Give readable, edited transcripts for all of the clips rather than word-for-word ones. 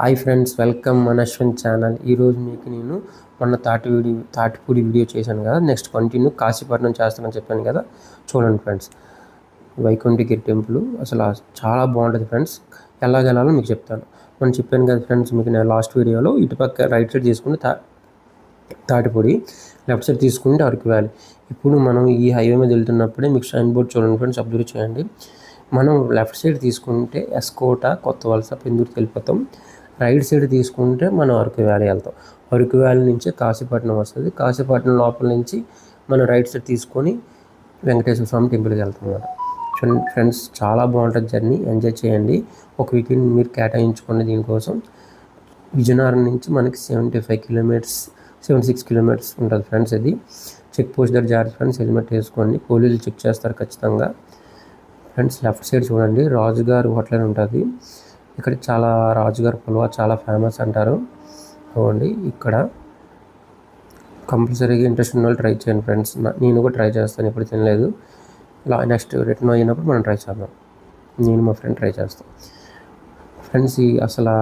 Hi friends, welcome మన Ashwin channel. ఈరోజు మీకు నేను మొన్న తాటిపూడి వీడియో చేశాను కదా, నెక్స్ట్ కంటిన్యూ కాశీపట్నం చేస్తానని చెప్పాను కదా. చూడండి ఫ్రెండ్స్, వైకుంఠగిరి టెంపుల్ అసలు చాలా బాగుంటుంది ఫ్రెండ్స్. ఎలాగెళ్ళాలో మీకు చెప్తాను. మనం చెప్పాను కదా ఫ్రెండ్స్, మీకు నేను లాస్ట్ వీడియోలో ఇటుపక్క రైట్ సైడ్ తీసుకుంటే తాటిపూడి, లెఫ్ట్ సైడ్ తీసుకుంటే అరకు వ్యాలీ. ఇప్పుడు మనం ఈ హైవే మీద వెళ్తున్నప్పుడే మీకు సైన్ బోర్డ్ చూడండి ఫ్రెండ్స్, అబ్జర్వ్ చేయండి. మనం లెఫ్ట్ సైడ్ తీసుకుంటే ఎస్కోట, కొత్త వలస, పెందుర్తికి వెళ్ళిపోతాం. రైట్ సైడ్ తీసుకుంటే మనం అరకు వ్యాలీ వెళ్తాం. అరకు వ్యాలీ నుంచి కాశీపట్నం వస్తుంది. కాశీపట్నం లోపల నుంచి మనం రైట్ సైడ్ తీసుకొని వెంకటేశ్వర స్వామి టెంపుల్కి వెళ్తాం అన్నమాట. చూడండి ఫ్రెండ్స్, చాలా బాగుంటుంది జర్నీ, ఎంజాయ్ చేయండి. ఒక వీకెండ్ మీరు కేటాయించుకోండి దీనికోసం. విజయనగరం నుంచి మనకి 76 కిలోమీటర్స్ ఉంటుంది ఫ్రెండ్స్. ఇది చెక్ పోస్ట్ దగ్గర జాగ్రత్త ఫ్రెండ్స్, హెల్మెట్ వేసుకోండి, పోలీసులు చెక్ చేస్తారు ఖచ్చితంగా. ఫ్రెండ్స్, లెఫ్ట్ సైడ్ చూడండి, రాజుగారు హోటల్ ఉంటుంది. ఇక్కడ చాలా రాజుగారి పుల్వా చాలా ఫేమస్ అంటారు. చూడండి, ఇక్కడ కంపల్సరీగా ఇంట్రెస్ట్ ఉన్న వాళ్ళు ట్రై చేయండి ఫ్రెండ్స్. నేను కూడా ట్రై చేస్తాను, ఎప్పుడు తినలేదు. ఇలా నెక్స్ట్ రిటర్న్ అయినప్పుడు మనం ట్రై చేద్దాం. నేను మా ఫ్రెండ్ ట్రై చేస్తాం ఫ్రెండ్స్. అసలు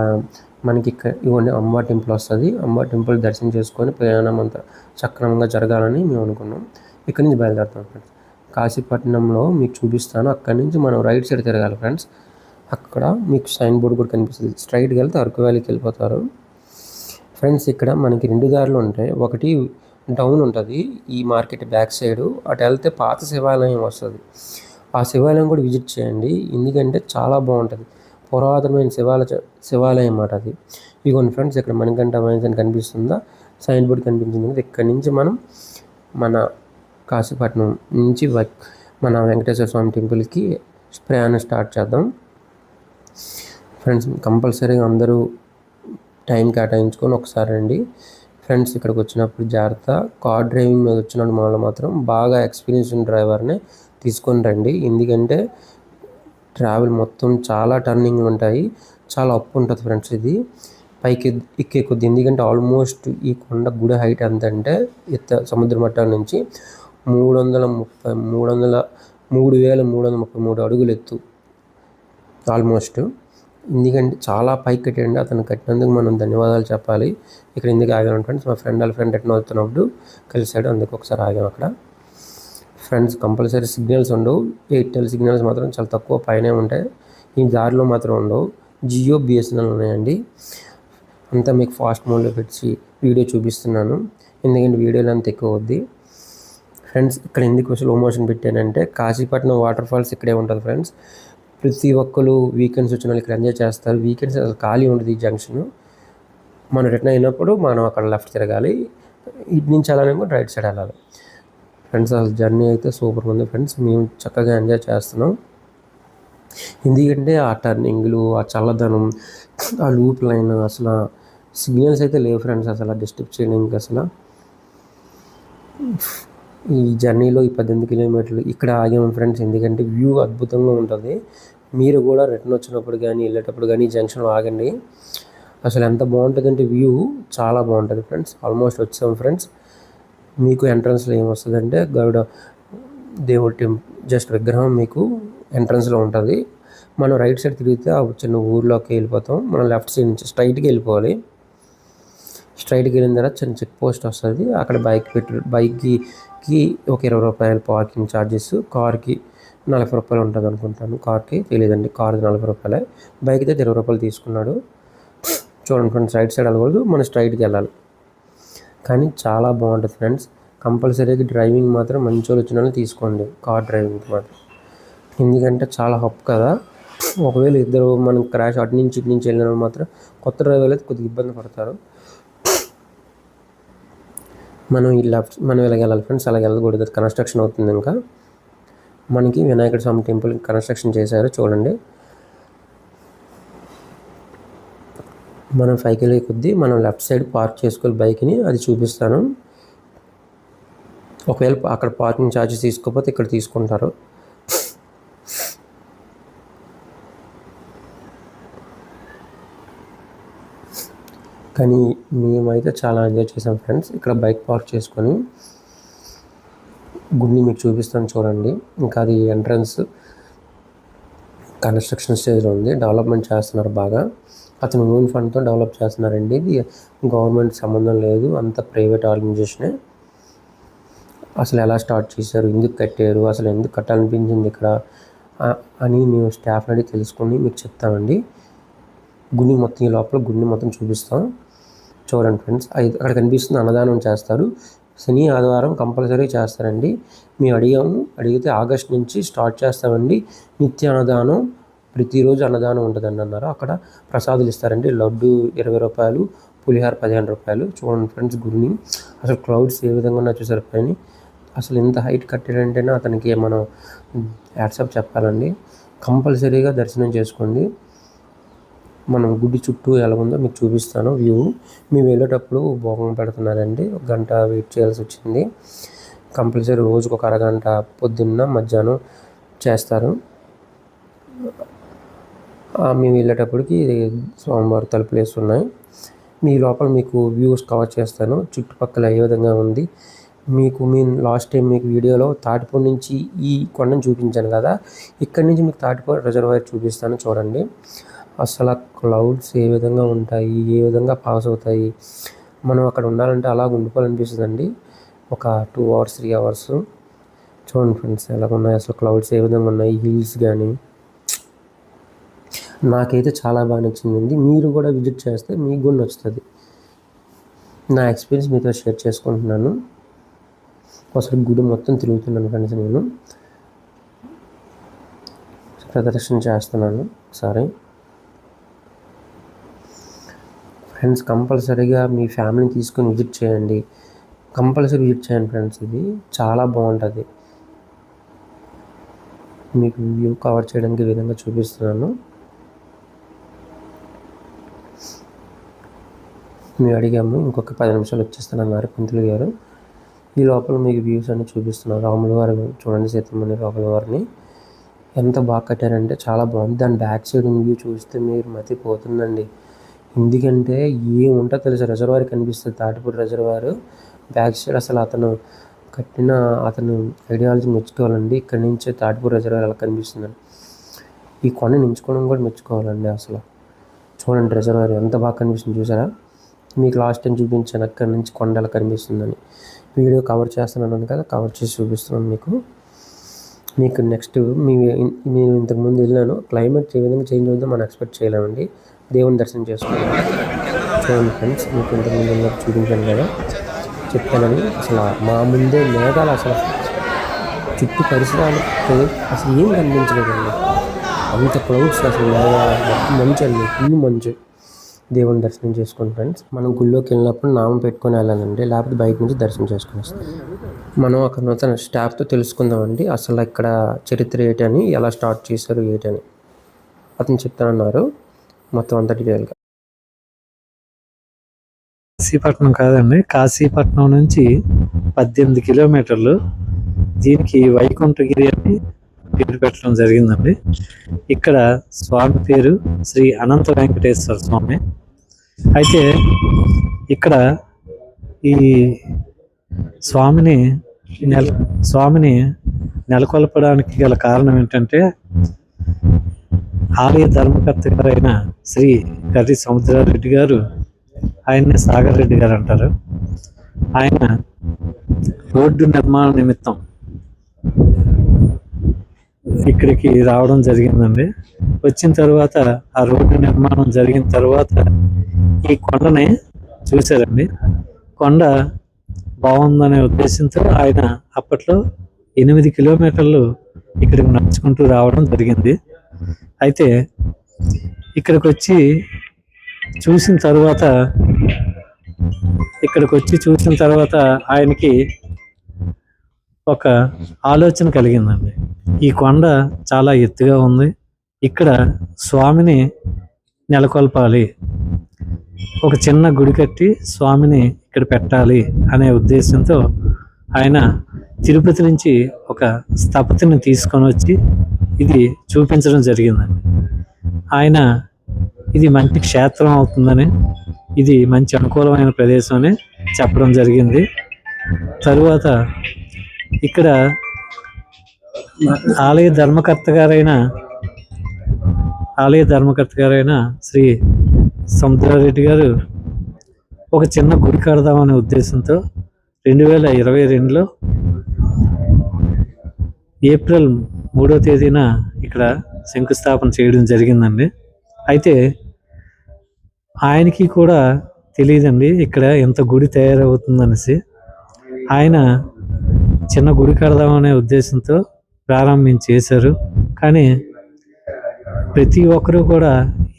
మనకి ఇక్కడ ఇవన్నీ అమ్మవారి టెంపుల్ వస్తుంది. అమ్మవారి టెంపుల్ దర్శనం చేసుకొని ప్రయాణం అంతా సక్రమంగా జరగాలని మేము అనుకున్నాం. ఇక్కడి నుంచి బయలుదేరుతాం ఫ్రెండ్స్. కాశీపట్నంలో మీకు చూపిస్తాను. అక్కడి నుంచి మనం రైట్ సైడ్ తిరగాలి ఫ్రెండ్స్. అక్కడ మీకు సైన్ బోర్డు కూడా కనిపిస్తుంది. స్ట్రైట్కి వెళ్తే అరకు వ్యాలీకి వెళ్ళిపోతారు ఫ్రెండ్స్. ఇక్కడ మనకి 2 దారులు ఉంటాయి. ఒకటి డౌన్ ఉంటుంది, ఈ మార్కెట్ బ్యాక్ సైడు. అటు వెళ్తే పాత శివాలయం వస్తుంది. ఆ శివాలయం కూడా విజిట్ చేయండి, ఎందుకంటే చాలా బాగుంటుంది. పురాతనమైన శివాలయం అన్నమాట అది. ఇదిగోండి ఫ్రెండ్స్, ఇక్కడ మణికంఠ వైన్స్ అని కనిపిస్తుందా, సైన్ బోర్డు కనిపించింది. ఇక్కడ నుంచి మనం మన కాశీపట్నం నుంచి మన వెంకటేశ్వర స్వామి టెంపుల్కి ప్రయాణం స్టార్ట్ చేద్దాం ఫ్రెండ్స్. కంపల్సరీగా అందరూ టైం కేటాయించుకొని ఒకసారి రండి ఫ్రెండ్స్. ఇక్కడికి వచ్చినప్పుడు జాగ్రత్త, కార్ డ్రైవింగ్ మీద వచ్చిన వాళ్ళు మాత్రం బాగా ఎక్స్పీరియన్స్ ఉన్న డ్రైవర్ని తీసుకొని రండి. ఎందుకంటే ట్రావెల్ మొత్తం చాలా టర్నింగ్లు ఉంటాయి, చాలా అప్ ఉంటుంది ఫ్రెండ్స్. ఇది పైకి ఎక్కే కొద్ది, ఎందుకంటే ఆల్మోస్ట్ ఈ కొండ గుడి హైట్ ఎంత అంటే సముద్ర మట్టం నుంచి 3,333 అడుగులు ఎత్తు ఆల్మోస్ట్. ఎందుకంటే చాలా పైకి కట్టండి, అతను కట్టినందుకు మనం ధన్యవాదాలు చెప్పాలి. ఇక్కడ ఎందుకు ఆగాను ఫ్రెండ్స్, మా ఫ్రెండ్ రిటర్న్ అవుతున్నప్పుడు కలిసాడు, అందుకు ఒకసారి ఆగాం అక్కడ ఫ్రెండ్స్. కంపల్సరీ సిగ్నల్స్ ఉండవు, ఎయిర్టెల్ సిగ్నల్స్ మాత్రం చాలా తక్కువ పైనే ఉంటాయి. ఈ దారిలో మాత్రం ఉండవు. జియో, బిఎస్ఎన్ఎల్ ఉన్నాయండి. అంతా మీకు ఫాస్ట్ మోడ్లో పెట్టి వీడియో చూపిస్తున్నాను, ఎందుకంటే వీడియోలో అంత ఎక్కువ అవుద్ది ఫ్రెండ్స్. ఇక్కడ ఎందుకు స్లో మోషన్ పెట్టానంటే, కాశీపట్నం వాటర్ ఫాల్స్ ఇక్కడే ఉంటుంది ఫ్రెండ్స్. ప్రతి ఒక్కరు వీకెండ్స్ వచ్చిన వాళ్ళు ఇక్కడ ఎంజాయ్ చేస్తారు. వీకెండ్స్ అసలు ఖాళీ ఉండదు ఈ జంక్షన్. మనం రిటర్న్ అయినప్పుడు మనం అక్కడ లెఫ్ట్ తిరగాలి, ఇటు నుంచి వెళ్ళాలని కూడా రైట్ సైడ్ వెళ్ళాలి ఫ్రెండ్స్. అసలు జర్నీ అయితే సూపర్గా ఉంది ఫ్రెండ్స్, మేము చక్కగా ఎంజాయ్ చేస్తున్నాం. ఎందుకంటే ఆ టర్నింగ్లు, ఆ చల్లదనం, ఆ లూప్ లైన్, అసలు సిగ్నల్స్ అయితే లేవు ఫ్రెండ్స్, అసలు డిస్టర్బ్ చేయడానికి. అసలు ఈ జర్నీలో ఈ 18 కిలోమీటర్లు ఇక్కడ ఆగాము ఫ్రెండ్స్, ఎందుకంటే వ్యూ అద్భుతంగా ఉంటుంది. మీరు కూడా రిటర్న్ వచ్చినప్పుడు కానీ వెళ్ళేటప్పుడు కానీ ఈ జంక్షన్లో ఆగండి. అసలు ఎంత బాగుంటుందంటే వ్యూ చాలా బాగుంటుంది ఫ్రెండ్స్. ఆల్మోస్ట్ వచ్చాము ఫ్రెండ్స్. మీకు ఎంట్రన్స్లో ఏమొస్తుందంటే గరుడ దేవుడి జస్ట్ విగ్రహం మీకు ఎంట్రన్స్లో ఉంటుంది. మనం రైట్ సైడ్ తిరిగితే ఆ చిన్న ఊర్లోకి వెళ్ళిపోతాం. మనం లెఫ్ట్ సైడ్ నుంచి స్ట్రైట్కి వెళ్ళిపోవాలి. స్ట్రైట్కి వెళ్ళిన తర్వాత చిన్న చెక్ పోస్ట్ వస్తుంది, అక్కడ బైక్కి ఒక 20 రూపాయలు పార్కింగ్ ఛార్జెస్, కార్కి 40 రూపాయలు ఉంటుంది అనుకుంటాను. కార్కి తెలియదండి, కార్కి 40 రూపాయలే, బైక్ అయితే 20 రూపాయలు తీసుకున్నాడు. చూడండి ఫ్రెండ్స్, రైట్ సైడ్ వెళ్ళకూడదు, మనం స్ట్రైట్కి వెళ్ళాలి. కానీ చాలా బాగుంటుంది ఫ్రెండ్స్. కంపల్సరీగా డ్రైవింగ్ మాత్రం మంచి వాళ్ళు వచ్చిన వాళ్ళు తీసుకోండి, కార్ డ్రైవింగ్ మాత్రం. ఎందుకంటే చాలా హప్ కదా. ఒకవేళ ఇద్దరు మనం క్రాష్ అటు నుంచి ఇటు నుంచి వెళ్ళిన మాత్రం కొత్త డ్రైవర్లు అయితే కొద్దిగా ఇబ్బంది పడతారు. మనం ఇలాగ వెళ్ళాలి ఫ్రెండ్స్, అలాగ వెళ్ళకూడదు, కన్స్ట్రక్షన్ అవుతుంది. ఇంకా మనకి వినాయకుడి స్వామి టెంపుల్ కన్స్ట్రక్షన్ చేశారు చూడండి. మనం 5 కిలోమీటర్ కొద్దీ మనం లెఫ్ట్ సైడ్ పార్క్ చేసుకోవాలి బైక్ని, అది చూపిస్తాను. ఒకవేళ అక్కడ పార్కింగ్ ఛార్జెస్ తీసుకోకపోతే ఇక్కడ తీసుకుంటారు. కానీ మేమైతే చాలా ఎంజాయ్ చేసాం ఫ్రెండ్స్. ఇక్కడ బైక్ పార్క్ చేసుకొని గుడిని మీకు చూపిస్తాను చూడండి. ఇంకా అది ఎంట్రన్స్ కన్స్ట్రక్షన్ స్టేజ్లో ఉంది, డెవలప్మెంట్ చేస్తున్నారు బాగా. అతను ఓన్ ఫండ్తో డెవలప్ చేస్తున్నారండి. ఇది గవర్నమెంట్ సంబంధం లేదు, అంత ప్రైవేట్ ఆర్గనైజేషనే. అసలు ఎలా స్టార్ట్ చేశారు, ఎందుకు కట్టారు, అసలు ఎందుకు కట్టాలనిపించింది ఇక్కడ అని మేము స్టాఫ్ అడిగి తెలుసుకొని మీకు చెప్తామండి. గుడి మొత్తం ఈ లోపల గుడిని మొత్తం చూపిస్తాం. చూడండి ఫ్రెండ్స్, అక్కడ కనిపిస్తుంది అన్నదానం చేస్తారు. శని ఆదివారం కంపల్సరీ చేస్తారండి. మేము అడిగితే ఆగస్ట్ నుంచి స్టార్ట్ చేస్తామండి. నిత్య అన్నదానం, ప్రతిరోజు అన్నదానం ఉంటుందండి అన్నారు. అక్కడ ప్రసాదాలు ఇస్తారండి. లడ్డు 20 రూపాయలు, పులిహార 15 రూపాయలు. చూడండి ఫ్రెండ్స్ గుడిని, అసలు క్లౌడ్స్ ఏ విధంగా ఉన్నా చూసారు పైన. అసలు ఇంత హైట్ కట్టాడంటేనే అతనికి మనం హ్యాట్సాప్ చెప్పాలండి. కంపల్సరీగా దర్శనం చేసుకోండి. మనం గుడి చుట్టూ ఎలా ఉందో మీకు చూపిస్తాను వ్యూ. మేము వెళ్ళేటప్పుడు భోగం పెడుతున్నారండి, 1 గంట వెయిట్ చేయాల్సి వచ్చింది. కంపల్సరీ రోజుకు 1 అరగంట పొద్దున్న మధ్యాహ్నం చేస్తారు. మేము వెళ్ళేటప్పటికి స్వామివారి తలుపులు వేస్తున్నాయి. మీ లోపల మీకు వ్యూస్ కవర్ చేస్తాను, చుట్టుపక్కల ఏ విధంగా ఉంది మీకు. లాస్ట్ టైం మీకు వీడియోలో తాటిపూడి నుంచి ఈ కొండను చూపించాను కదా, ఇక్కడి నుంచి మీకు తాటిపూడి రిజర్వాయర్ చూపిస్తాను. చూడండి అసలు క్లౌడ్స్ ఏ విధంగా ఉంటాయి, ఏ విధంగా పాస్ అవుతాయి. మనం అక్కడ ఉండాలంటే అలా ఉండిపోవాలనిపిస్తుందండి. ఒక 2 అవర్స్ 3 అవర్స్. చూడండి ఫ్రెండ్స్ ఎలా ఉన్నాయి అసలు క్లౌడ్స్ ఏ విధంగా ఉన్నాయి, హిల్స్ కానీ. నాకైతే చాలా బాగా నచ్చిందండి. మీరు కూడా విజిట్ చేస్తే మీకు కూడా నచ్చుతుంది. నా ఎక్స్పీరియన్స్ మీతో షేర్ చేసుకుంటున్నాను. అసలు గుడి మొత్తం తిరుగుతున్నాను ఫ్రెండ్స్. నేను ప్రదర్శన చేస్తున్నాను ఒకసారి. ఫ్రెండ్స్ కంపల్సరీగా మీ ఫ్యామిలీని తీసుకొని విజిట్ చేయండి. కంపల్సరీ విజిట్ చేయండి ఫ్రెండ్స్, ఇది చాలా బాగుంటుంది. మీకు వ్యూ కవర్ చేయడానికి ఈ విధంగా చూపిస్తున్నాను. మేము అడిగాము, ఇంకొక 10 నిమిషాలు వచ్చేస్తానన్నారు పంతులు గారు. ఈ లోపల మీకు వ్యూస్ అన్ని చూపిస్తున్నారు. రాముల వారి చూడండి, సీతమ్మని రాముల వారిని ఎంత బాగా కట్టారంటే చాలా బాగుంది. దాని బ్యాక్ సైడ్ వ్యూ చూస్తే మీరు మతిపోతుందండి. ఎందుకంటే ఏముంటుందో తెలుసు, రిజర్వాయర్ కనిపిస్తుంది, తాటిపూడి రిజర్వాయర్ బ్యాక్ సైడ్. అసలు అతను ఐడియాలజీ మెచ్చుకోవాలండి. ఇక్కడి నుంచే తాటిపూడి రిజర్వాయర్ ఎలా కనిపిస్తుందండి. ఈ కొండ నించుకోవడం కూడా మెచ్చుకోవాలండి. అసలు చూడండి రిజర్వాయర్ ఎంత బాగా కనిపిస్తుంది చూసారా. మీకు లాస్ట్ టైం చూపించాను అక్కడి నుంచి కొండ ఎలా కనిపిస్తుందని. వీడియో కవర్ చేస్తున్నాను కదా, కవర్ చేసి చూపిస్తున్నాను మీకు నెక్స్ట్. నేను ఇంతకుముందు వెళ్ళాను, క్లైమేట్ ఏ విధంగా చేంజ్ అవుతుందో మనం ఎక్స్పెక్ట్ చేయలేమండి. దేవుని దర్శనం చేసుకున్నాను. చూడండి ఫ్రెండ్స్, మీకు ఇంతకుముందు వెళ్ళినప్పుడు చూపించాను కదా, చెప్తానని. అసలు మా ముందే మేఘాలు, అసలు చుట్టూ పరిసరాలు అసలు ఏం కనిపించలేదండి. అంత క్లౌడ్స్, అసలు మంచు అండి, ఫుల్ మంచు. దేవుని దర్శనం చేసుకోండి ఫ్రెండ్స్. మనం గుళ్ళోకి వెళ్ళినప్పుడు నామం పెట్టుకొని వెళ్ళాలండి, లేకపోతే బయట నుంచి దర్శనం చేసుకొని వస్తాం. మనం అక్కడ తన స్టాఫ్తో తెలుసుకుందామండి అసలు ఇక్కడ చరిత్ర ఏంటని, ఎలా స్టార్ట్ చేశారు ఏంటని. అతను చెప్తానన్నారు మొత్తం అంతా డీటెయిల్గా. కాశీపట్నం కాదండి, కాశీపట్నం నుంచి 18 కిలోమీటర్లు. దీనికి వైకుంఠగిరి అని పేరు పెట్టడం జరిగిందండి. ఇక్కడ స్వామి పేరు శ్రీ అనంత వెంకటేశ్వర స్వామి. అయితే ఇక్కడ ఈ స్వామిని నెలకొల్పడానికి గల కారణం ఏంటంటే, ఆలయ ధర్మకర్త గారైన శ్రీ కర్రి సముద్రారెడ్డి గారు, ఆయన్నే సాగర్ రెడ్డి గారు అంటారు, ఆయన రోడ్డు నిర్మాణ నిమిత్తం ఇక్కడికి రావడం జరిగిందండి. వచ్చిన తర్వాత ఆ రోడ్డు నిర్మాణం జరిగిన తర్వాత ఈ కొండని చూశారండి. కొండ బాగుందనే ఉద్దేశంతో ఆయన అప్పట్లో 8 కిలోమీటర్లు ఇక్కడికి నడుచుకుంటూ రావడం జరిగింది. అయితే ఇక్కడికి వచ్చి చూసిన తర్వాత ఆయనకి ఒక ఆలోచన కలిగిందండి. ఈ కొండ చాలా ఎత్తుగా ఉంది, ఇక్కడ స్వామిని నెలకొల్పాలి, ఒక చిన్న గుడి కట్టి స్వామిని ఇక్కడ పెట్టాలి అనే ఉద్దేశంతో ఆయన తిరుపతి నుంచి ఒక స్థపతిని తీసుకొని వచ్చి ఇది చూపించడం జరిగిందండి. ఆయన ఇది మంచి క్షేత్రం అవుతుందని, ఇది మంచి అనుకూలమైన ప్రదేశం అని చెప్పడం జరిగింది. తరువాత ఇక్కడ ఆలయ ధర్మకర్త గారైన శ్రీ సముద్రారెడ్డి గారు ఒక చిన్న గుడి కడదామనే ఉద్దేశంతో 2022లో ఏప్రిల్ 3వ తేదీన ఇక్కడ శంకుస్థాపన చేయడం జరిగిందండి. అయితే ఆయనకి కూడా తెలియదండి ఇక్కడ ఎంత గుడి తయారవుతుందనేసి. ఆయన చిన్న గుడి కడదామనే ఉద్దేశంతో ప్రారంభించేశారు. కానీ ప్రతి ఒక్కరూ కూడా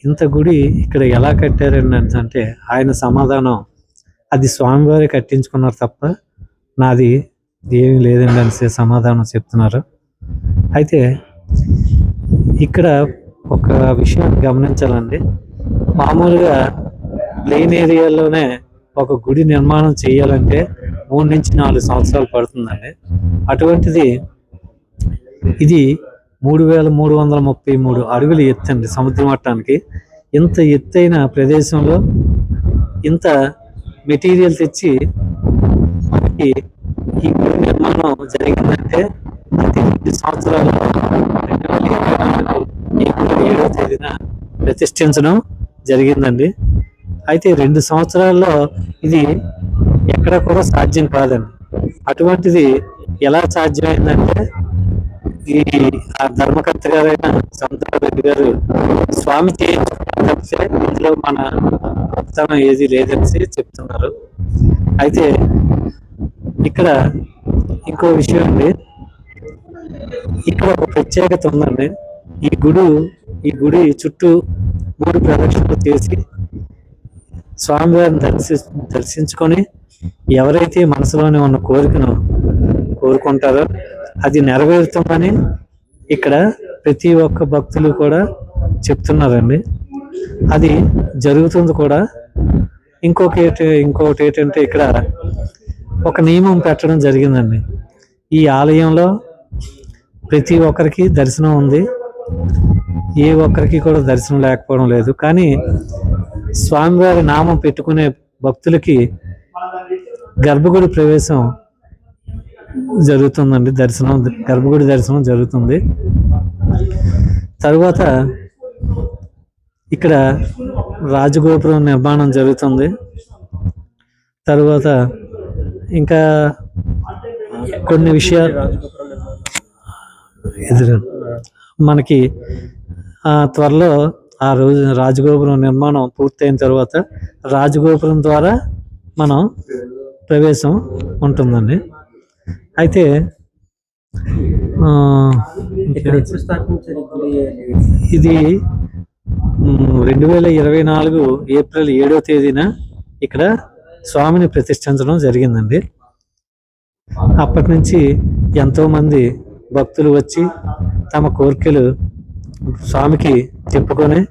ఇంత గుడి ఇక్కడ ఎలా కట్టారని అంటే ఆయన సమాధానం, అది స్వామివారి కట్టించుకున్నారు తప్ప నాది ఏమీ లేదండి అనేసి సమాధానం చెప్తున్నారు. అయితే ఇక్కడ ఒక విషయం గమనించాలండి. మామూలుగా ప్లెయిన్ ఏరియాలోనే ఒక గుడి నిర్మాణం చేయాలంటే 3 నుంచి 4 సంవత్సరాలు పడుతుందండి. అటువంటిది ఇది 3333 అడుగులు ఎత్తండి సముద్ర మట్టానికి. ఇంత ఎత్తైన ప్రదేశంలో ఇంత మెటీరియల్ తెచ్చి మనకి ఈ గుడి నిర్మాణం జరిగిందంటే అది 2 సంవత్సరాలు 2024 ఏప్రిల్ 7వ తేదీన ప్రతిష్ఠించడం జరిగిందండి. అయితే 2 సంవత్సరాల్లో ఇది ఎక్కడ కూడా సాధ్యం కాదండి. అటువంటిది ఎలా సాధ్యమైందంటే ఈ ధర్మకర్త గారైన సముద్రారెడ్డి గారు స్వామి చేయించుకుంటే ఇందులో మన గొప్పతనం ఏది లేదని చెప్తున్నారు. అయితే ఇక్కడ ఇంకో విషయం అండి, ఇక్కడ ఒక ప్రత్యేకత ఉందండి. ఈ గుడి చుట్టూ 3 ప్రదక్షిణలు చేసి స్వామివారిని దర్శించుకొని ఎవరైతే మనసులోనే ఉన్న కోరికను కోరుకుంటారో అది నెరవేరుతుందని ఇక్కడ ప్రతి ఒక్క భక్తులు కూడా చెప్తున్నారండి. అది జరుగుతుంది కూడా. ఇంకొకటి ఏంటంటే ఇక్కడ ఒక నియమం పెట్టడం జరిగిందండి. ఈ ఆలయంలో ప్రతి ఒక్కరికి దర్శనం ఉంది, ఏ ఒక్కరికి కూడా దర్శనం లేకపోవడం లేదు. కానీ స్వామివారి నామం పెట్టుకునే భక్తులకి గర్భగుడి ప్రవేశం జరుగుతుందండి. గర్భగుడి దర్శనం జరుగుతుంది. తరువాత ఇక్కడ రాజగోపురం నిర్మాణం జరుగుతుంది. తరువాత ఇంకా కొన్ని విషయాలు మనకి త్వరలో ఆ రోజు రాజగోపురం నిర్మాణం పూర్తయిన తర్వాత రాజగోపురం ద్వారా మనం ప్రవేశం ఉంటుందండి. అయితే ఇది 2024 ఏప్రిల్ 7వ తేదీన ఇక్కడ స్వామిని ప్రతిష్ఠించడం జరిగిందండి. అప్పటి నుంచి ఎంతోమంది భక్తులు వచ్చి తమ కోరికలు స్వామికి చెప్పుకొని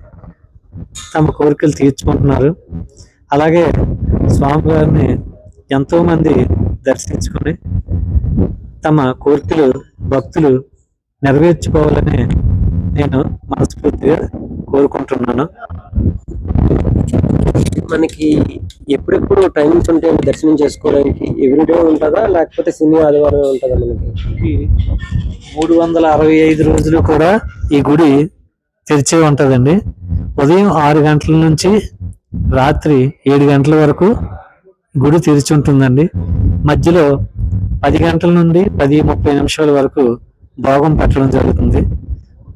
తమ కోరికలు తీర్చుకుంటున్నారు. అలాగే స్వామివారిని ఎంతోమంది దర్శించుకొని తమ కోరికలు భక్తులు నెరవేర్చుకోవాలని నేను మనస్ఫూర్తిగా కోరుకుంటున్నాను. మనకి ఎప్పుడెప్పుడు టైమింగ్స్ ఉంటాయి దర్శనం చేసుకోవడానికి? ఎవ్రీడే ఉంటుందా లేకపోతే శని ఆదివారం ఉంటుందా? మనకి 365 రోజులు కూడా ఈ గుడి తెరిచే ఉంటుందండి. ఉదయం 6 గంటల నుంచి రాత్రి 7 గంటల వరకు గుడి తెరిచి ఉంటుందండి. మధ్యలో 10 గంటల నుండి 10:30 వరకు భోగం పెట్టడం జరుగుతుంది.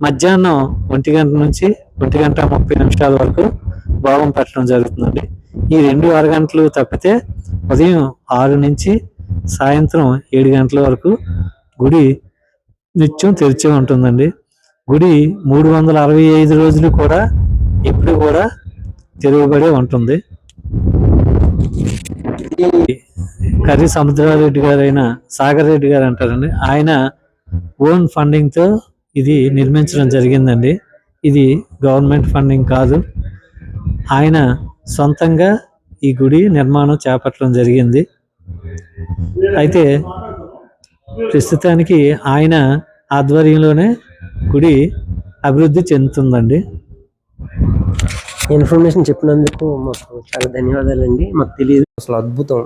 మధ్యాహ్నం 1 గంట నుంచి 1:30 వరకు భోగం పెట్టడం జరుగుతుందండి. ఈ 2 అరగంటలు తప్పితే ఉదయం 6 నుంచి సాయంత్రం 7 గంటల వరకు గుడి నిత్యం తెరిచే ఉంటుందండి. గుడి 365 రోజులు కూడా ఎప్పుడు కూడా తెరవబడే ఉంటుంది. కర్రి సముద్రారెడ్డి గారైన సాగర్ రెడ్డి గారు అంటారండి. ఆయన ఓన్ ఫండింగ్ తో ఇది నిర్మించడం జరిగిందండి. ఇది గవర్నమెంట్ ఫండింగ్ కాదు. ఆయన సొంతంగా ఈ గుడి నిర్మాణం చేపట్టడం జరిగింది. అయితే ప్రస్తుతానికి ఆయన ఆధ్వర్యంలోనే గుడి అభివృద్ధి చెందుతుందండి. ఇన్ఫర్మేషన్ చెప్పినందుకు మాకు చాలా ధన్యవాదాలండి. మాకు తెలియదు, అసలు అద్భుతం.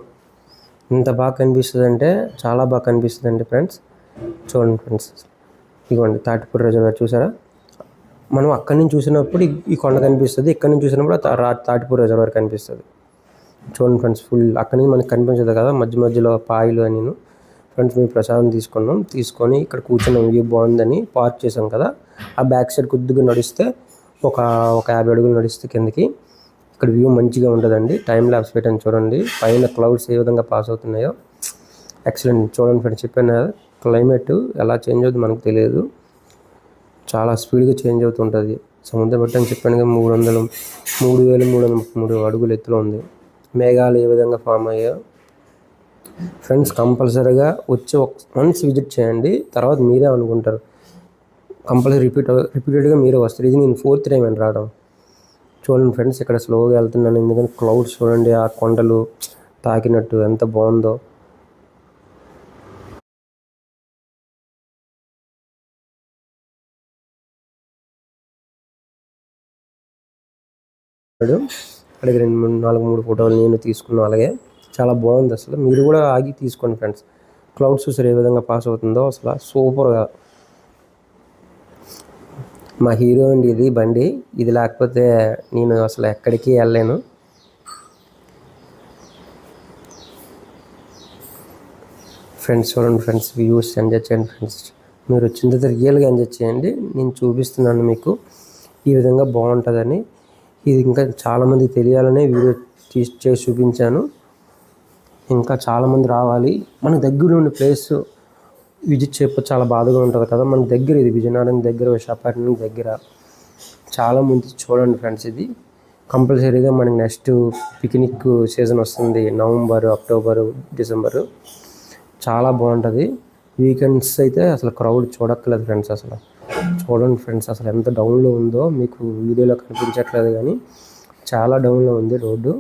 ఇంత బాగా కనిపిస్తుంది అంటే చాలా బాగా కనిపిస్తుంది అండి ఫ్రెండ్స్. చూడండి ఫ్రెండ్స్, ఇదిగోండి తాటిపూడి రిజర్వాయర్ చూసారా? మనం అక్కడి నుంచి చూసినప్పుడు ఈ కొండ కనిపిస్తుంది, ఇక్కడి నుంచి చూసినప్పుడు తాటిపూర్ రిజర్వాయర్ కనిపిస్తుంది. చూడండి ఫ్రెండ్స్, ఫుల్ అక్కడి నుంచి మనకి కనిపించదు కదా, మధ్యలో పాయలు అని. ఫ్రెండ్స్ మేము ప్రసాదం తీసుకొని ఇక్కడ కూర్చున్నాం, వ్యూ బాగుందని పార్క్ చేసాం కదా. ఆ బ్యాక్ సైడ్ కొద్దిగా నడిస్తే ఒక 50 అడుగులు నడిస్తే కిందకి ఇక్కడ వ్యూ మంచిగా ఉంటుందండి. టైం ల్యాప్స్ పెట్టాను చూడండి, పైన క్లౌడ్స్ ఏ విధంగా పాస్ అవుతున్నాయో ఎక్సలెంట్. చూడండి ఫ్రెండ్స్, చెప్పాను కదా క్లైమేట్ ఎలా చేంజ్ అవుతుంది మనకు తెలియదు, చాలా స్పీడ్గా చేంజ్ అవుతుంటుంది. సముద్ర మట్టం చెప్పాను కదా 3333 అడుగులు ఎత్తులో ఉంది. మేఘాలు ఏ విధంగా ఫామ్ అయ్యాయో ఫ్రెండ్స్ కంపల్సరీగా వచ్చి వన్స్ విజిట్ చేయండి, తర్వాత మీరే అనుకుంటారు. కంపల్సరీ రిపీటెడ్గా మీరే వస్తారు. ఇది నేను 4th టైం అని రావడం. చూడండి ఫ్రెండ్స్, ఇక్కడ స్లోగా వెళ్తున్నాను ఎందుకంటే క్లౌడ్స్ చూడండి, ఆ కొండలు తాకినట్టు ఎంత బాగుందో. అక్కడికి 3 ఫోటోలు నేను తీసుకున్నాను, అలాగే చాలా బాగుంది. అసలు మీరు కూడా ఆగి తీసుకోండి ఫ్రెండ్స్. క్లౌడ్స్ చూసారు ఏ విధంగా పాస్ అవుతుందో, అసలు సూపర్గా. మా హీరో అండి ఇది బండి, ఇది లేకపోతే నేను అసలు ఎక్కడికి వెళ్ళలేను. ఫ్రెండ్స్ చూడండి ఫ్రెండ్స్, వ్యూస్ ఎంజాయ్ చేయండి ఫ్రెండ్స్. మీరు వచ్చిన తర్వాత రియల్గా ఎంజాయ్ చేయండి. నేను చూపిస్తున్నాను మీకు ఈ విధంగా బాగుంటుందని. ఇది ఇంకా చాలామందికి తెలియాలనే వీడియో చేసి చూపించాను. ఇంకా చాలామంది రావాలి. మన దగ్గర ఉన్న ప్లేస్ విజిట్ చేయకపోతే చాలా బాధగా ఉంటుంది కదా. మన దగ్గర ఇది విజయనగరం దగ్గర, విశాఖపట్నం దగ్గర. చాలామంది చూడండి ఫ్రెండ్స్, ఇది కంపల్సరీగా మనకి నెక్స్ట్ పిక్నిక్ సీజన్ వస్తుంది, నవంబర్, అక్టోబరు, డిసెంబరు. చాలా బాగుంటుంది. వీకెండ్స్ అయితే అసలు క్రౌడ్ చూడక్కర్లేదు ఫ్రెండ్స్. అసలు చూడండి ఫ్రెండ్స్, అసలు ఎంత డౌన్లో ఉందో మీకు వీడియోలో కనిపించట్లేదు కానీ చాలా డౌన్లో ఉంది రోడ్డు.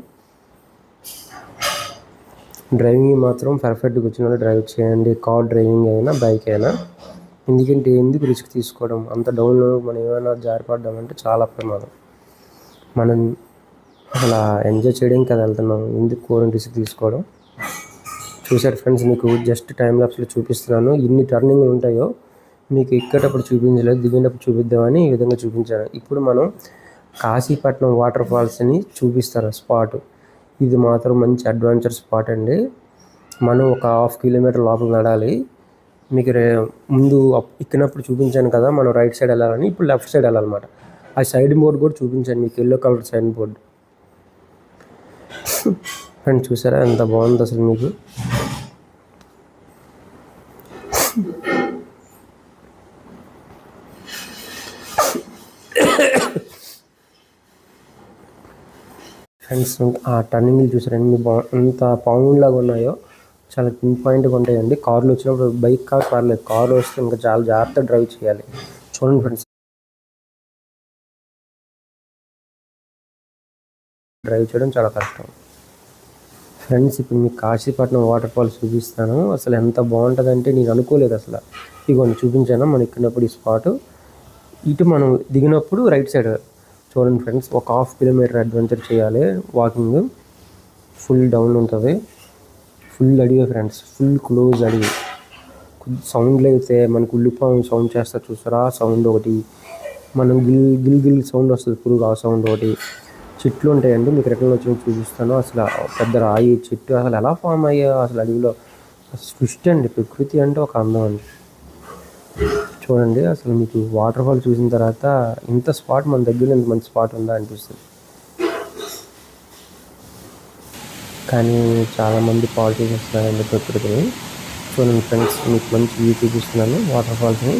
డ్రైవింగ్ మాత్రం పర్ఫెక్ట్గా వచ్చిన వాళ్ళు డ్రైవ్ చేయండి, కార్ డ్రైవింగ్ అయినా బైక్ అయినా. ఎందుకంటే ఎందుకు రిస్క్ తీసుకోవడం, అంత డౌన్లో మనం ఏమైనా జారిపడ్డామంటే చాలా ప్రమాదం. మనం అలా ఎంజాయ్ చేయడం కదా వెళ్తున్నాం, ఎందుకు కోరిన రిస్క్ తీసుకోవడం. చూసారు ఫ్రెండ్స్, మీకు జస్ట్ టైం ల్యాప్స్లో చూపిస్తున్నాను. ఇన్ని టర్నింగ్లు ఉంటాయో మీకు ఎక్కేటప్పుడు చూపించలేదు, దిగేటప్పుడు చూపిద్దామని ఈ విధంగా చూపించాను. ఇప్పుడు మనం కాశీపట్నం వాటర్ ఫాల్స్ని చూపిస్తారు స్పాట్. ఇది మాత్రం మంచి అడ్వెంచర్ స్పాట్ అండి. మనం ఒక 1/2 కిలోమీటర్ లోపల నడాలి. మీకు ముందు ఎక్కినప్పుడు చూపించాను కదా మనం రైట్ సైడ్ వెళ్ళాలని, ఇప్పుడు లెఫ్ట్ సైడ్ వెళ్ళాలన్నమాట. ఆ సైడ్ బోర్డు కూడా చూపించాను మీకు, yellow colour side board. And చూసారా ఎంత బాగుంది అసలు మీకు. ఫ్రెండ్స్ ఆ టర్నింగ్లు చూసారండి, మీ ఎంత పౌండ్ లాగా ఉన్నాయో, చాలా పిన్ పాయింట్గా ఉంటాయండి. కార్లు వచ్చినప్పుడు బైక్ పర్లేదు, కార్లు వస్తే ఇంకా చాలా జాగ్రత్తగా డ్రైవ్ చేయాలి. చూడండి ఫ్రెండ్స్, డ్రైవ్ చేయడం చాలా కష్టం. ఫ్రెండ్స్ ఇప్పుడు మీకు కాశీపట్నం వాటర్ ఫాల్స్ చూపిస్తాను. అసలు ఎంత బాగుంటుందంటే నేను అనుకోలేదు అసలు. ఇదిగోండి చూపించాను మనం ఎక్కినప్పుడు ఈ స్పాటు. ఇటు మనం దిగినప్పుడు రైట్ సైడ్ చూడండి ఫ్రెండ్స్, ఒక 1/2 కిలోమీటర్ అడ్వెంచర్ చేయాలి వాకింగ్. ఫుల్ డౌన్ ఉంటుంది, ఫుల్ అడివి ఫ్రెండ్స్, ఫుల్ క్లోజ్ అడివి. సౌండ్లు అయితే మనకు ఉల్లిపాయ సౌండ్ చేస్తారు చూసారా, సౌండ్ ఒకటి. మనం గిల్ సౌండ్ వస్తుంది, పురుగు ఆ సౌండ్ ఒకటి. చెట్లు ఉంటాయండి, మీకు రిటర్న్ వచ్చి చూపిస్తాను. అసలు పెద్ద రాయి చెట్టు అసలు ఎలా ఫామ్ అయ్యా అసలు అడవిలో. సృష్టి అండి, ప్రకృతి అంటే ఒక అందం అండి. చూడండి అసలు మీకు వాటర్ ఫాల్ చూసిన తర్వాత ఇంత స్పాట్ మన దగ్గర ఇంత మంచి స్పాట్ ఉందా అనిపిస్తుంది. కానీ చాలామంది పాడు చేసేస్తున్నారండి ప్రకృతిని. చూడండి ఫ్రెండ్స్, మీకు మంచి వ్యూ చూపిస్తున్నాను వాటర్ ఫాల్స్ని.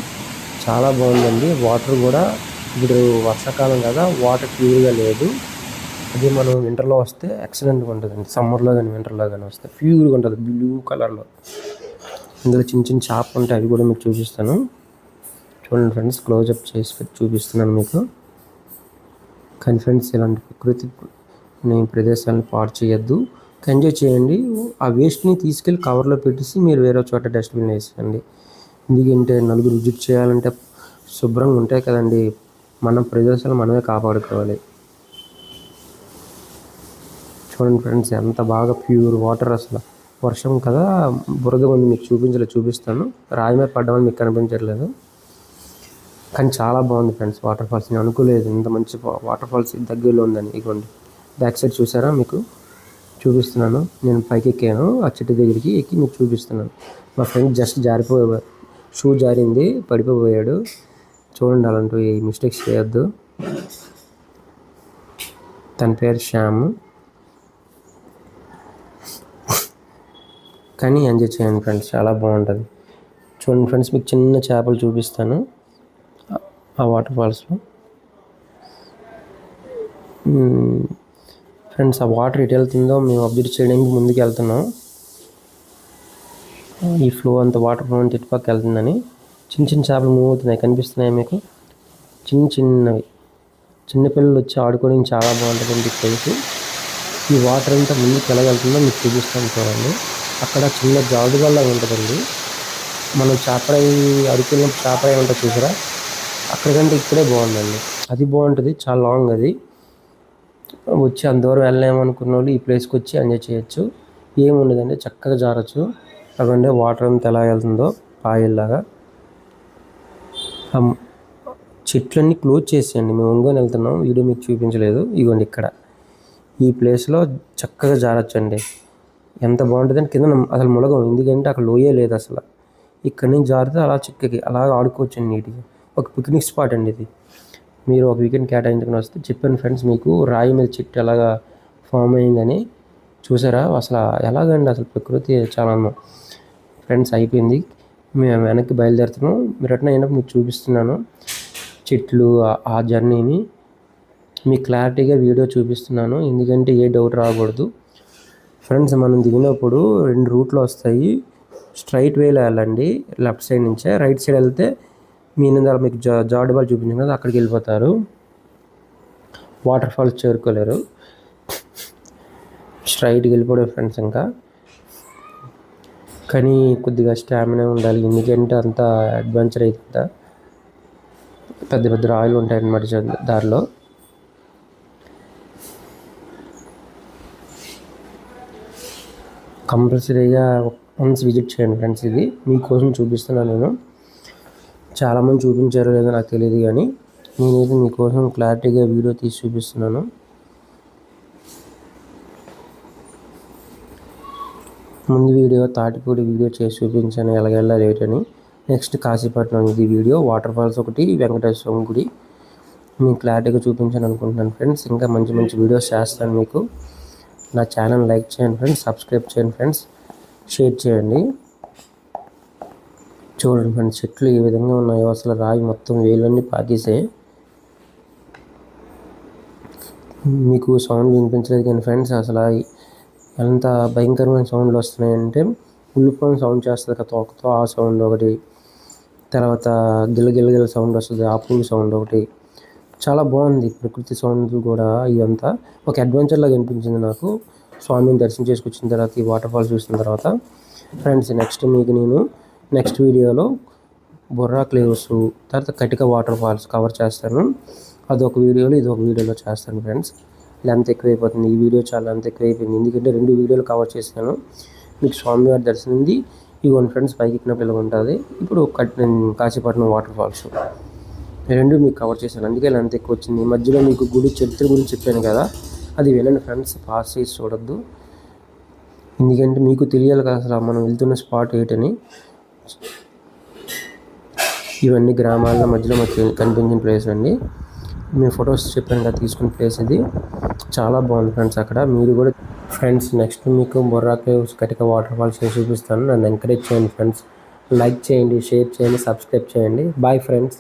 చాలా బాగుందండి. వాటర్ కూడా ఇప్పుడు వర్షాకాలం కదా, వాటర్ ప్యూర్గా లేదు. అదే మనం వింటర్లో వస్తే ఎక్సలెంట్గా ఉంటుందండి. సమ్మర్లో కానీ వింటర్లో కానీ వస్తే ప్యూర్గా ఉంటుంది, బ్లూ కలర్లో. ఇందులో చిన్న చిన్న చేపలు ఉంటాయి, అవి కూడా మీకు చూపిస్తాను. చూడండి ఫ్రెండ్స్, క్లోజప్ చేసి చూపిస్తున్నాను మీకు. కానీ ఫ్రెండ్స్, ఇలాంటి ప్రకృతి ప్రదేశాలను పాడు చేయొద్దు, ఎంజాయ్ చేయండి. ఆ వేస్ట్ని తీసుకెళ్ళి కవర్లో పెట్టేసి మీరు వేరే చోట డస్ట్బిన్ వేసేయండి. ఎందుకంటే నలుగురు విజిట్ చేయాలంటే శుభ్రంగా ఉంటాయి కదండి. మన ప్రదేశాలు మనమే కాపాడుకోవాలి. చూడండి ఫ్రెండ్స్, ఎంత బాగా ప్యూర్ వాటర్. అసలు వర్షం కదా, బురద ఉంది, మీకు చూపిస్తాను. రాయి మీద పడ్డామని మీకు కనిపించట్లేదు. కానీ చాలా బాగుంది ఫ్రెండ్స్ వాటర్ ఫాల్స్. నేను అనుకోలేదు ఇంత మంచి వాటర్ ఫాల్స్ దగ్గరలో ఉందని. ఇదిగోండి బ్యాక్ సైడ్ చూసారా, మీకు చూపిస్తున్నాను. నేను పైకి ఎక్కాను, ఆ చెట్టు దగ్గరికి ఎక్కి మీకు చూపిస్తున్నాను. మా ఫ్రెండ్ జస్ట్ షూ జారింది, పడిపోయాడు. చూడండి, అలాంటి మిస్టేక్స్ చేయొద్దు. తన పేరు శ్యామ్. కానీ ఎంజాయ్ చేయండి ఫ్రెండ్స్, చాలా బాగుంటుంది. చూడండి ఫ్రెండ్స్, మీకు చిన్న చేపలు చూపిస్తాను ఆ వాటర్ ఫాల్స్లో. ఫ్రెండ్స్, ఆ వాటర్ ఎటు వెళ్తుందో మేము అబ్జర్వ్ చేయడానికి ముందుకు వెళ్తున్నాం. ఈ ఫ్లో అంతా వాటర్ ఫ్లో అంతా ఇటుపక్క వెళ్తుందని. చిన్న చిన్న చేపలు మూవ్ అవుతున్నాయి, కనిపిస్తున్నాయి మీకు? చిన్నవి. చిన్నపిల్లలు వచ్చి ఆడుకోవడానికి చాలా బాగుంటుంది మీకు తెలుసు. ఈ వాటర్ అంతా ముందుకు ఎలా వెళ్తుందో మీకు చూపిస్తాను చూడండి. అక్కడ చిన్న జాడుగల్లా ఉంటుందండి. మనం చేపరాయి అడుగుతున్నప్పుడు చేపరాయి ఉంటుంది చూసారా, అక్కడికంటే ఇక్కడే బాగుందండి. అది బాగుంటుంది, చాలా లాంగ్ అది. వచ్చి అంత దూరం వెళ్ళలేమనుకున్న వాళ్ళు ఈ ప్లేస్కి వచ్చి ఎంజాయ్ చేయొచ్చు. ఏముండదండి, చక్కగా జారచ్చు. అక్కడే వాటర్ అంతా ఎలా వెళ్తుందో పాయిల్లాగా. చెట్లన్నీ క్లోజ్ చేసేయండి. మేము ఒంగోని వెళ్తున్నాం, వీడియో మీకు చూపించలేదు. ఇదిగోండి ఇక్కడ ఈ ప్లేస్లో చక్కగా జారచ్చండి. ఎంత బాగుంటుందని కింద అసలు ములగం, ఎందుకంటే అక్కడ లోయే లేదు అసలు. ఇక్కడ నుంచి జారితే అలా చిక్కకి అలా ఆడుకోవచ్చండి నీట్గా. ఒక పిక్నిక్ స్పాట్ అండి ఇది. మీరు ఒక వీకెండ్ కేటాయించుకుని వస్తే చెప్పాను ఫ్రెండ్స్ మీకు, రాయి మీద చెట్టు ఎలాగా ఫామ్ అయిందని. చూసారా అసలు ఎలాగండి, అసలు ప్రకృతి చాలా ఫ్రెండ్స్. అయిపోయింది, మేము వెనక్కి బయలుదేరుతున్నాం. మీరు రిటర్న్ అయినప్పుడు మీకు చూపిస్తున్నాను చెట్లు, ఆ జర్నీని మీకు క్లారిటీగా వీడియో చూపిస్తున్నాను, ఎందుకంటే ఏ డౌట్ రాకూడదు ఫ్రెండ్స్. మనం దిగినప్పుడు 2 రూట్లు వస్తాయి. స్ట్రైట్ వేలో వెళ్ళండి లెఫ్ట్ సైడ్ నుంచే. రైట్ సైడ్ వెళ్తే మీకు జాడుబాల్ చూపించాను కదా, అక్కడికి వెళ్ళిపోతారు. వాటర్ ఫాల్స్ చేరుకోలేరు, స్ట్రైట్కి వెళ్ళిపోవడం ఫ్రెండ్స్. ఇంకా కానీ కొద్దిగా స్టామినా ఉండాలి, ఎందుకంటే అంత అడ్వెంచర్ అవుతుందా. పెద్ద పెద్ద రాయలు ఉంటాయి అన్నమాట దారిలో. కంపల్సరీగా వన్స్ విజిట్ చేయండి ఫ్రెండ్స్. ఇది మీకోసం చూపిస్తున్నాను నేను. చాలామంది చూపించారో లేదో నాకు తెలియదు, కానీ నేనైతే మీకోసం క్లారిటీగా వీడియో తీసి చూపిస్తున్నాను. ముందు వీడియో తాటిపూడి వీడియో చేసి చూపించాను ఎలాగెళ్ళా రేట్ అని. నెక్స్ట్ కాశీపట్నం ఇది వీడియో. వాటర్ ఫాల్స్ ఒకటి, వెంకటేశ్వర స్వామి గుడి మీకు క్లారిటీగా చూపించాను అనుకుంటున్నాను ఫ్రెండ్స్. ఇంకా మంచి మంచి వీడియోస్ చేస్తాను మీకు. నా ఛానల్ లైక్ చేయండి ఫ్రెండ్స్, సబ్స్క్రైబ్ చేయండి ఫ్రెండ్స్, షేర్ చేయండి. చూడండి ఫ్రెండ్స్, చెట్లు ఏ విధంగా ఉన్నాయో, అసలు రాయి మొత్తం వేలన్నీ పాకేసాయి. మీకు సౌండ్ వినిపించలేదు కానీ ఫ్రెండ్స్, అసలు ఎంత భయంకరమైన సౌండ్లు వస్తున్నాయంటే, ఉల్లిపోయిన సౌండ్ చేస్తుంది కదా తోకతో, ఆ సౌండ్ ఒకటి. తర్వాత గిలగిలగిల సౌండ్ వస్తుంది, ఆ పువ్వు సౌండ్ ఒకటి. చాలా బాగుంది ప్రకృతి సౌండ్ కూడా. ఇదంతా ఒక అడ్వెంచర్ లాగా అనిపించింది నాకు, స్వామిని దర్శనం చేసుకొచ్చిన తర్వాత, ఈ వాటర్ ఫాల్స్ చూసిన తర్వాత ఫ్రెండ్స్. నెక్స్ట్ వీడియోలో బొర్రా క్లేవ్స్, తర్వాత కటిక వాటర్ ఫాల్స్ కవర్ చేస్తాను. అదొక వీడియోలో, ఇది ఒక వీడియోలో చేస్తాను ఫ్రెండ్స్. లెంత్ ఎక్కువైపోతుంది, ఈ వీడియో చాలా లెంత్ ఎక్కువైపోయింది, ఎందుకంటే 2 వీడియోలు కవర్ చేశాను. మీకు స్వామివారి దర్శనం ఉంది, ఇవన్నీ ఫ్రెండ్స్ పైకి ఎక్కినప్పుడు ఇలా ఉంటుంది. ఇప్పుడు కాశీపట్నం వాటర్ ఫాల్స్ 2 మీకు కవర్ చేశాను, అందుకే లెంత్ ఎక్కువ వచ్చింది. మధ్యలో మీకు గుడి చరిత్ర గురించి చెప్పాను కదా, అది వెళ్ళండి ఫ్రెండ్స్, పాస్ చేసి చూడొద్దు, ఎందుకంటే మీకు తెలియాలి కదా అసలు మనం వెళ్తున్న స్పాట్ ఏంటని. ఇవన్నీ గ్రామాల మధ్యలో మాకు కనిపించిన ప్లేస్ అండి. మేము ఫొటోస్ చెప్పాను కదా తీసుకున్న ప్లేస్ ఇది, చాలా బాగుంది ఫ్రెండ్స్. అక్కడ మీరు కూడా ఫ్రెండ్స్, నెక్స్ట్ మీకు Borra caves, Katiki water falls చూపిస్తాను. నన్ను ఎంకరేజ్ చేయండి ఫ్రెండ్స్, లైక్ చేయండి, షేర్ చేయండి, సబ్స్క్రైబ్ చేయండి. Bye friends.